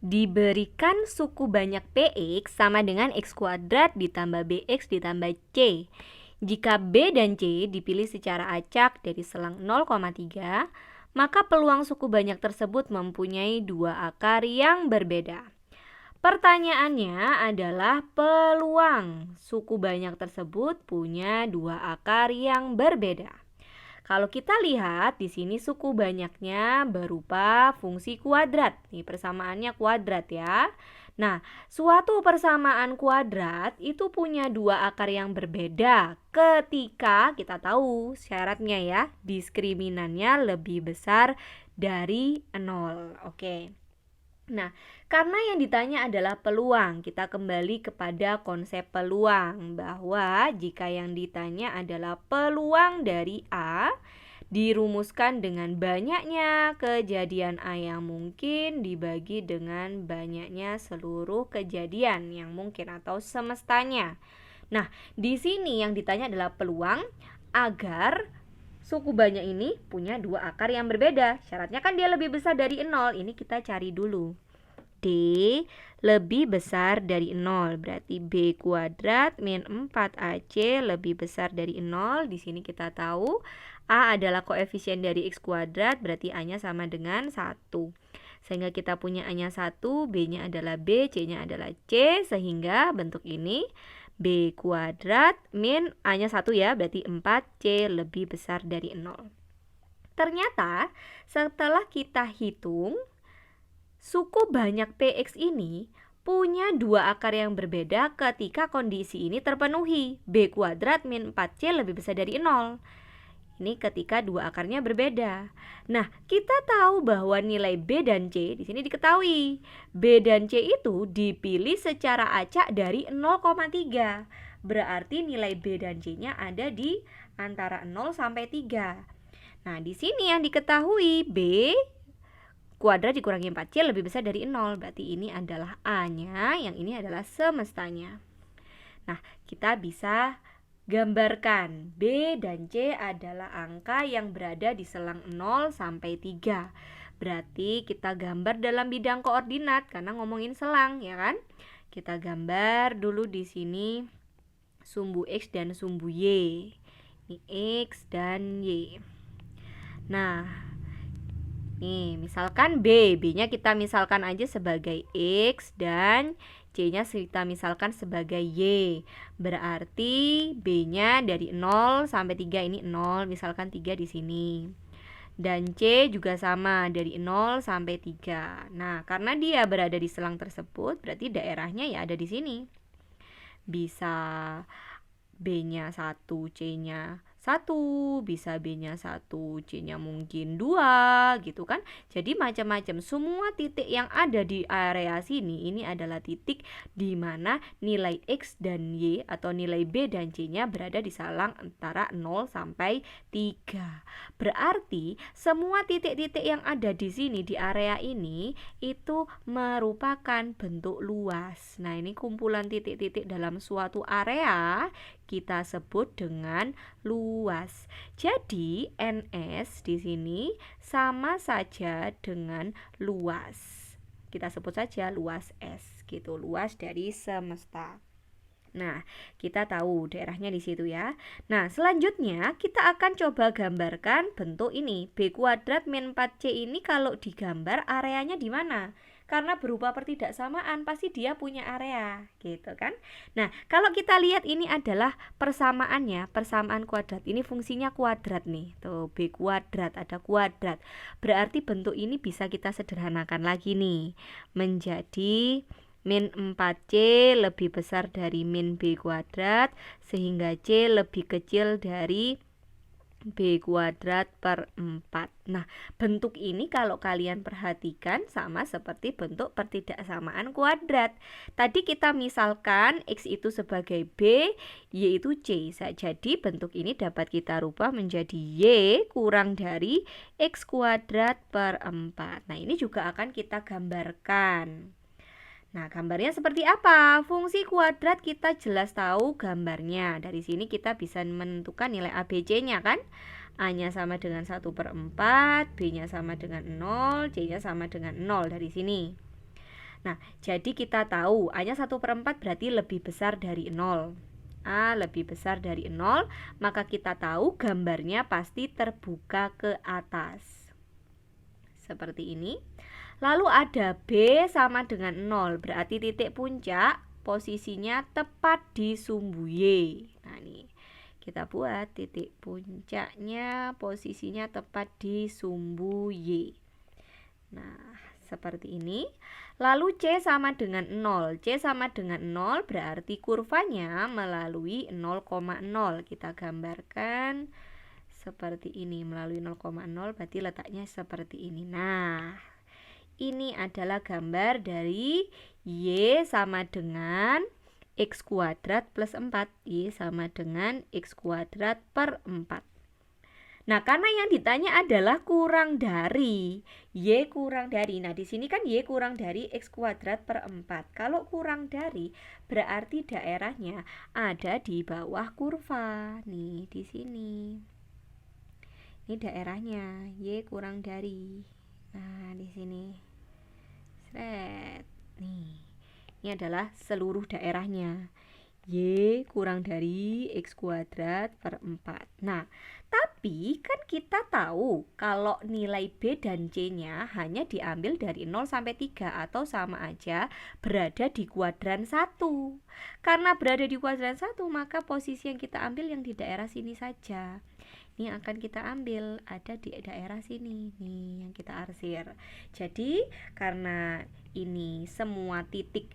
Diberikan suku banyak px sama dengan x kuadrat ditambah bx ditambah c. Jika b dan c dipilih secara acak dari selang 0,3, maka peluang suku banyak tersebut mempunyai dua akar yang berbeda. Pertanyaannya adalah peluang suku banyak tersebut punya dua akar yang berbeda. Kalau kita lihat di sini suku banyaknya berupa fungsi kuadrat. Nih persamaannya kuadrat ya. Nah, suatu persamaan kuadrat itu punya dua akar yang berbeda ketika kita tahu syaratnya ya, diskriminannya lebih besar dari 0. Oke. Nah, karena yang ditanya adalah peluang, kita kembali kepada konsep peluang, bahwa jika yang ditanya adalah peluang dari A, dirumuskan dengan banyaknya kejadian A yang mungkin dibagi dengan banyaknya seluruh kejadian yang mungkin atau semestanya. Nah, di sini yang ditanya adalah peluang agar suku banyak ini punya dua akar yang berbeda. Syaratnya kan dia lebih besar dari 0. Ini kita cari dulu. D lebih besar dari 0. Berarti B kuadrat min 4AC lebih besar dari 0. Di sini kita tahu A adalah koefisien dari X kuadrat, berarti A-nya sama dengan 1. Sehingga kita punya A-nya 1, B-nya adalah B, C-nya adalah C. Sehingga bentuk ini B kuadrat min A-nya 1 ya, berarti 4C lebih besar dari 0. Ternyata setelah kita hitung, suku banyak PX ini punya dua akar yang berbeda ketika kondisi ini terpenuhi. B kuadrat min 4C lebih besar dari 0. Ini ketika dua akarnya berbeda. Nah, kita tahu bahwa nilai B dan C di sini diketahui. B dan C itu dipilih secara acak dari 0,3. Berarti nilai B dan C-nya ada di antara 0 sampai 3. Nah, di sini yang diketahui B kuadrat dikurangi 4C lebih besar dari 0. Berarti ini adalah A-nya, yang ini adalah semestanya. Nah, kita bisa gambarkan B dan C adalah angka yang berada di selang 0 sampai 3. Berarti kita gambar dalam bidang koordinat karena ngomongin selang ya kan. Kita gambar dulu di sini sumbu X dan sumbu Y. Ini X dan Y. Nah, nih misalkan B-nya kita misalkan aja sebagai X dan C-nya kita misalkan sebagai Y. Berarti B-nya dari 0 sampai 3 ini 0, misalkan 3 di sini. Dan C juga sama dari 0 sampai 3. Nah, karena dia berada di selang tersebut, berarti daerahnya ya ada di sini. Bisa B-nya 1, C-nya 1, bisa B-nya 1, C-nya mungkin 2 gitu kan. Jadi macam-macam. Semua titik yang ada di area sini ini adalah titik di mana nilai X dan Y atau nilai B dan C-nya berada di selang antara 0 sampai 3. Berarti semua titik-titik yang ada di sini di area ini itu merupakan bentuk luas. Nah, ini kumpulan titik-titik dalam suatu area kita sebut dengan luas. Jadi NS di sini sama saja dengan luas. Kita sebut saja luas S gitu, luas dari semesta. Nah, kita tahu daerahnya di situ ya. Nah, selanjutnya kita akan coba gambarkan bentuk ini. B kuadrat min 4C ini kalau digambar areanya di mana? Karena berupa pertidaksamaan, pasti dia punya area, gitu kan? Nah, kalau kita lihat ini adalah persamaannya, persamaan kuadrat. Ini fungsinya kuadrat nih. Tuh, B kuadrat, ada kuadrat. Berarti bentuk ini bisa kita sederhanakan lagi nih. Menjadi min 4C lebih besar dari min B kuadrat, sehingga C lebih kecil dari B kuadrat per 4. Nah, bentuk ini kalau kalian perhatikan sama seperti bentuk pertidaksamaan kuadrat. Tadi kita misalkan X itu sebagai B, Y itu C. Jadi bentuk ini dapat kita rubah menjadi Y kurang dari X kuadrat per 4. Nah, ini juga akan kita gambarkan. Nah, gambarnya seperti apa? Fungsi kuadrat kita jelas tahu gambarnya. Dari sini kita bisa menentukan nilai ABC-nya kan? A-nya sama dengan 1/4, B-nya sama dengan 0, C-nya sama dengan 0 dari sini. Nah, jadi kita tahu A-nya 1/4 berarti lebih besar dari 0. A lebih besar dari 0, maka kita tahu gambarnya pasti terbuka ke atas. Seperti ini. Lalu ada B sama dengan 0, berarti titik puncak posisinya tepat di sumbu Y. Nah, nih. Kita buat titik puncaknya posisinya tepat di sumbu Y. Nah, seperti ini. Lalu C sama dengan 0. C sama dengan 0 berarti kurvanya melalui 0,0. Kita gambarkan seperti ini. Melalui 0,0 berarti letaknya seperti ini. Nah, ini adalah gambar dari Y sama dengan X kuadrat plus 4. Y sama dengan X kuadrat per 4. Nah, karena yang ditanya adalah kurang dari, Y kurang dari. Nah, di sini kan Y kurang dari X kuadrat per 4. Kalau kurang dari, berarti daerahnya ada di bawah kurva. Nih, di sini. Ini daerahnya, Y kurang dari. Nah, di sini. Sret. Nih, ini adalah seluruh daerahnya. Y kurang dari X kuadrat per 4. Nah, tapi kan kita tahu kalau nilai B dan C-nya hanya diambil dari 0 sampai 3 atau sama aja berada di kuadran 1. Karena berada di kuadran 1, maka posisi yang kita ambil yang di daerah sini saja. Ini akan kita ambil ada di daerah sini. Nih, yang kita arsir. Jadi, karena ini semua titik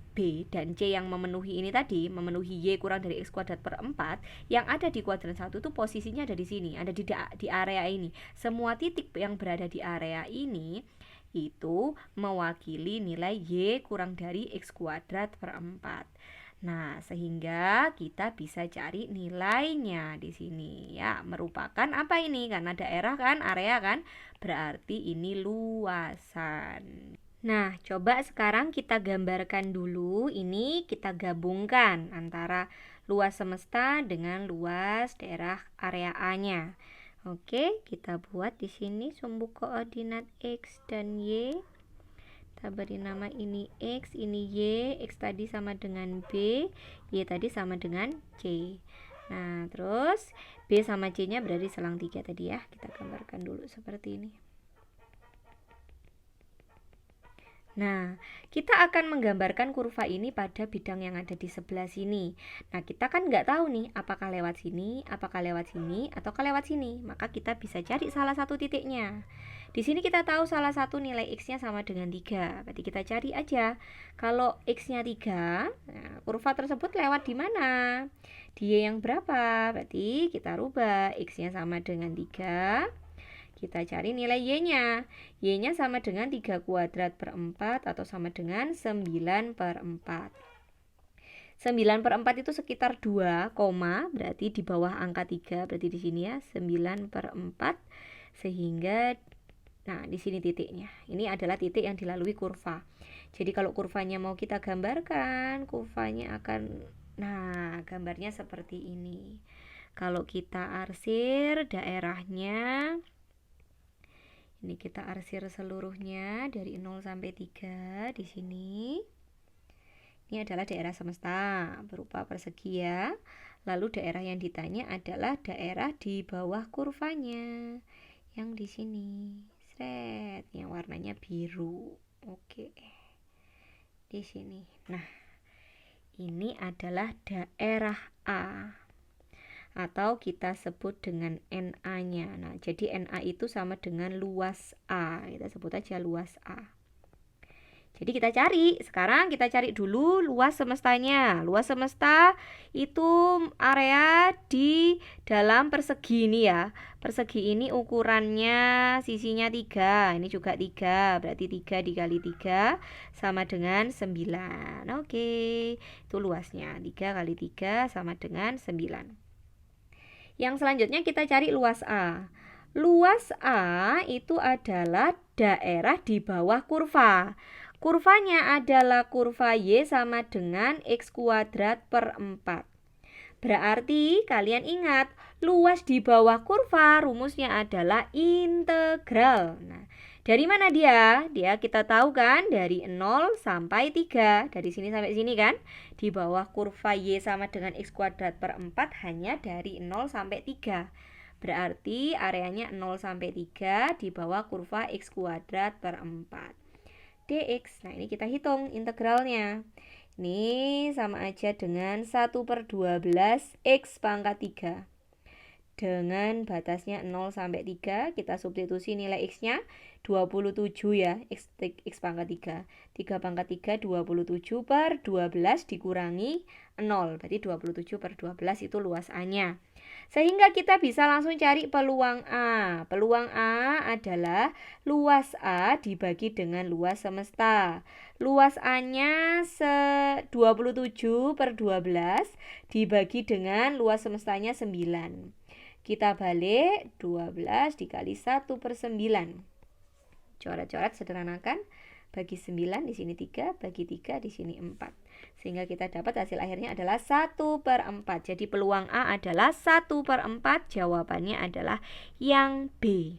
B dan C yang memenuhi ini tadi, memenuhi Y kurang dari X kuadrat per 4, yang ada di kuadran 1 itu posisinya ada di sini, ada di area ini. Semua titik yang berada di area ini itu mewakili nilai Y kurang dari X kuadrat per 4. Nah, sehingga kita bisa cari nilainya di sini ya, merupakan apa ini? Karena daerah kan, area kan, berarti ini luasan. Nah, coba sekarang kita gambarkan dulu. Ini kita gabungkan antara luas semesta dengan luas daerah area A-nya. Oke, kita buat di sini sumbu koordinat X dan Y. Kita beri nama ini X, ini Y. X tadi sama dengan B, Y tadi sama dengan C. Nah, terus B sama C-nya berarti selang 3 tadi ya. Kita gambarkan dulu seperti ini. Nah, kita akan menggambarkan kurva ini pada bidang yang ada di sebelah sini. Nah, kita kan nggak tahu nih, apakah lewat sini, apakah lewat sini, ataukah lewat sini. Maka kita bisa cari salah satu titiknya. Di sini kita tahu salah satu nilai X-nya sama dengan 3. Berarti kita cari aja. Kalau X-nya 3, nah, kurva tersebut lewat di mana? Di Y yang berapa? Berarti kita rubah X-nya sama dengan 3. Kita cari nilai Y-nya. Y-nya sama dengan 3 kuadrat per 4 atau sama dengan 9 per 4. 9 per 4 itu sekitar 2, berarti di bawah angka 3. Berarti di sini ya 9 per 4. Sehingga, nah di sini titiknya. Ini adalah titik yang dilalui kurva. Jadi kalau kurvanya mau kita gambarkan, kurvanya akan, nah gambarnya seperti ini. Kalau kita arsir daerahnya, ini kita arsir seluruhnya dari 0 sampai 3 di sini. Ini adalah daerah semesta berupa persegi ya. Lalu daerah yang ditanya adalah daerah di bawah kurvanya yang di sini. Sret, yang warnanya biru. Oke. Di sini. Nah, ini adalah daerah A. Atau kita sebut dengan NA-nya. Nah, jadi NA itu sama dengan luas A. Kita sebut aja luas A. Jadi kita cari, sekarang kita cari dulu luas semestanya. Luas semesta itu area di dalam persegi ini ya. Persegi ini ukurannya sisinya 3, ini juga 3, berarti 3 dikali 3 sama dengan 9. Oke, itu luasnya, 3 kali 3 sama dengan 9. Yang selanjutnya kita cari luas A. Luas A itu adalah daerah di bawah kurva. Kurvanya adalah kurva Y sama dengan X kuadrat per 4. Berarti kalian ingat, luas di bawah kurva rumusnya adalah integral. Nah, Dari mana dia? Dia kita tahu kan dari 0 sampai 3. Dari sini sampai sini kan. Di bawah kurva Y sama dengan X kuadrat per 4 hanya dari 0 sampai 3. Berarti areanya 0 sampai 3 di bawah kurva X kuadrat per 4. dx. Nah ini kita hitung integralnya. Ini sama aja dengan 1/12 X pangkat 3. Dengan batasnya 0 sampai 3, kita substitusi nilai X-nya 27 ya, X pangkat 3. 3 pangkat 3, 27 per 12 dikurangi 0. Berarti 27 per 12 itu luas A-nya. Sehingga kita bisa langsung cari peluang A. Peluang A adalah luas A dibagi dengan luas semesta. Luas A-nya 27 per 12 dibagi dengan luas semestanya 9. Kita balik 12 dikali 1/9. Coret-coret sederhanakan. Bagi 9 di sini 3, bagi 3 di sini 4. Sehingga kita dapat hasil akhirnya adalah 1/4. Jadi peluang A adalah 1/4. Jawabannya adalah yang B.